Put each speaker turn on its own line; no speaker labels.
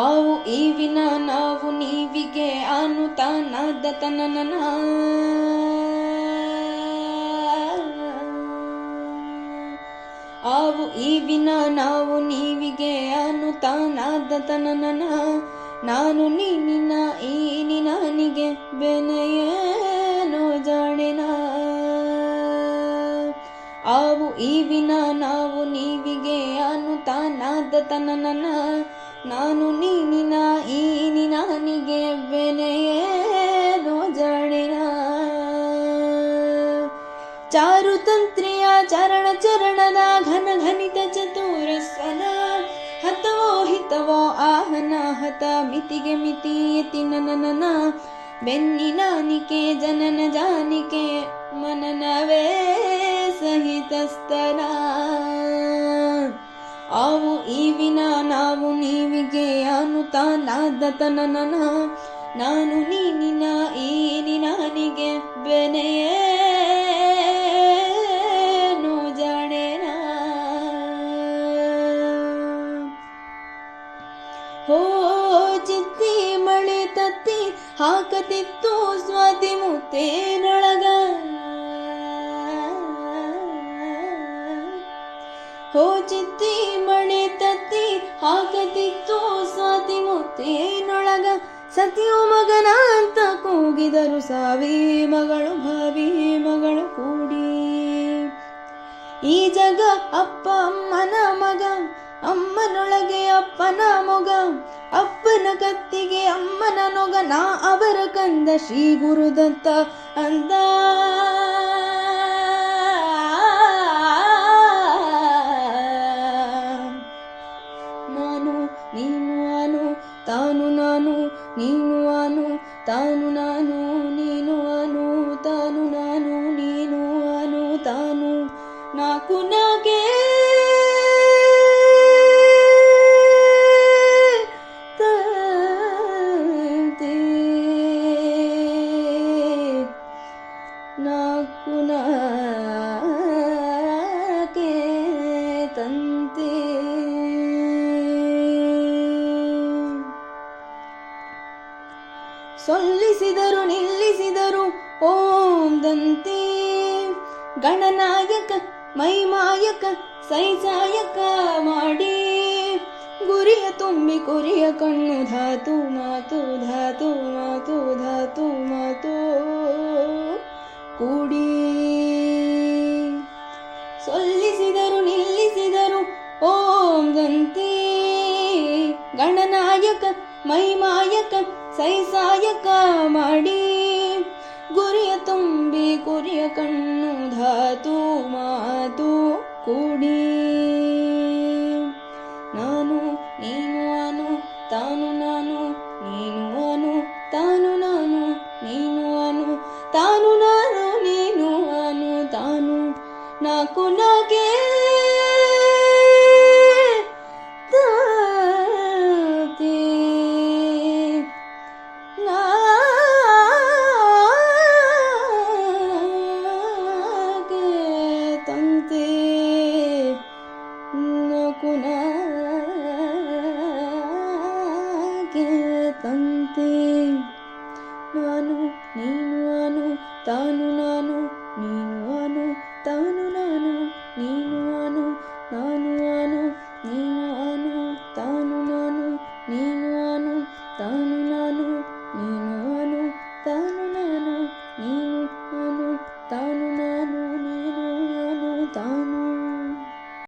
ಆವು ಈವಿನ ನಾವು ನೀವಿಗೆ ಅನುತಾನಾದ ತನನನ ಆವು ಈವಿನ ನಾವು ನೀವಿಗೆ ಅನುತಾನಾದ ತನನನ ನಾನು ನೀನಿನ ಈ ನಿನಾನಿಗೆ ಬೆನೆಯೇನೋ ಜಾಣೆನ ಆವು ಈವಿನ ನಾವು ನೀವಿಗೆ ಅನುತಾನಾದ ತನನನ ನಾನು ನೀನಿನ ಈ ನಿನಾನಿಗೆ ಬೆನೆಯೇನೋ ಜಾಣೆನ ಚಾರುತಂತ್ರಿಯ ಚರಣ ಚರಣದ ಘನ ಘನಿತ ಚತುರಸ್ವನ ಹತವೋ ಹಿತವೋ ಆಹನ ಹತ ಮಿತಿಗೆ ಮಿತಿ ಯತಿ ನನನನ ಬೆನ್ನಿನಾನಿಕೆ ಜನನ ಜಾನಿಕೆ ಮನನವೇ ಸಹಿತಸ್ತನ ಆವು ಈವಿನ ನಾವು ನೀವಿಗೆ ಅನುತಾನಾದ ತನನನ ನಾನು ನೀನಿನ ಈ ನಿನಾನಿಗೆ ಬೆನೆಯೇನೋ ಜಾಣೆನ ಹೋ ಚಿತ್ತಿ ಮಳೆ ತತ್ತಿ ಹಾಕತಿತ್ತು ಸ್ವಾತಿ ಮುತ್ತೇನೊಳಗ ಹೋ ಚಿತ್ತಿ ಮಳೆ ತತ್ತಿ ಹಾಕತಿತ್ತು ಸ್ವಾತಿ ಮುತ್ತೇನೊಳಗ ಸತಿಯು ಮಗನ ಅಂತ ಕೂಗಿದರು ಸಾವಿ ಮಗಳು ಭಾವಿ ಮಗಳು ಕೂಡಿ ಈ ಜಗ ಅಪ್ಪ ಅಮ್ಮನ ಮಗ ಅಮ್ಮನೊಳಗೆ ಅಪ್ಪನ ಮೊಗ ಅಪ್ಪನ ಕತ್ತಿಗೆ ಅಮ್ಮನ ನೊಗ ನಾ ಅವರ ಕಂದ ಶ್ರೀ ಗುರುದತ್ತ ಅಂದ ನಾನು ನೀನು ಅನು ತಾನು ನಾನು ನೀನು ಅನು ತಾನು ನಾನು ನೀನು ಅನು ತಾನು ನಾನು ನೀನು ಅನು ತಾನು ನಾಕು ನಾಗೆ ತಂತೆ ನಾಕು ನಾಗೆ ತಂತೆ ಸೊಲ್ಲಿಸಿದರು ನಿಲ್ಲಿಸಿದರು ಓಂ ದಂತೆ ಗಣನಾಯಕ ಮೈಮಾಯಕ ಸೈಸಾಯಕ ಮಾಡಿ ಗುರಿಯ ತುಂಬಿ ಕುರಿಯ ಕಣ್ಣು ಧಾತು ಮಾತು ಧಾತು ಮಾತು ಧಾತು ಮಾತು ಕೂಡಿ ಸೊಲ್ಲಿಸಿದರು ನಿಲ್ಲಿಸಿದರು ಓಂ ದಂತೆ ಗಣನಾಯಕ ಮೈಮಾಯಕ ಸೈಸಾಯಕ ಮಾಡಿ ಗುರಿಯ ತುಂಬಿ ಕುರಿಯ ಕಣ್ಣು ಧಾತು ಮಾತು ಕೂಡಿ ನಾನು ನೀನು ಅನು ತಾನು ನಾನು ನೀನು ಅನು ತಾನು ನಾನು ನೀನು ಅನು ತಾನು ನಾನು ನೀನು ಅನು ತಾನು ನಾಕು ನಾಗೆ ತಂತೆ ನಾನು ನೀನು ಅನು ತಾನು ನಾನು ನೀನು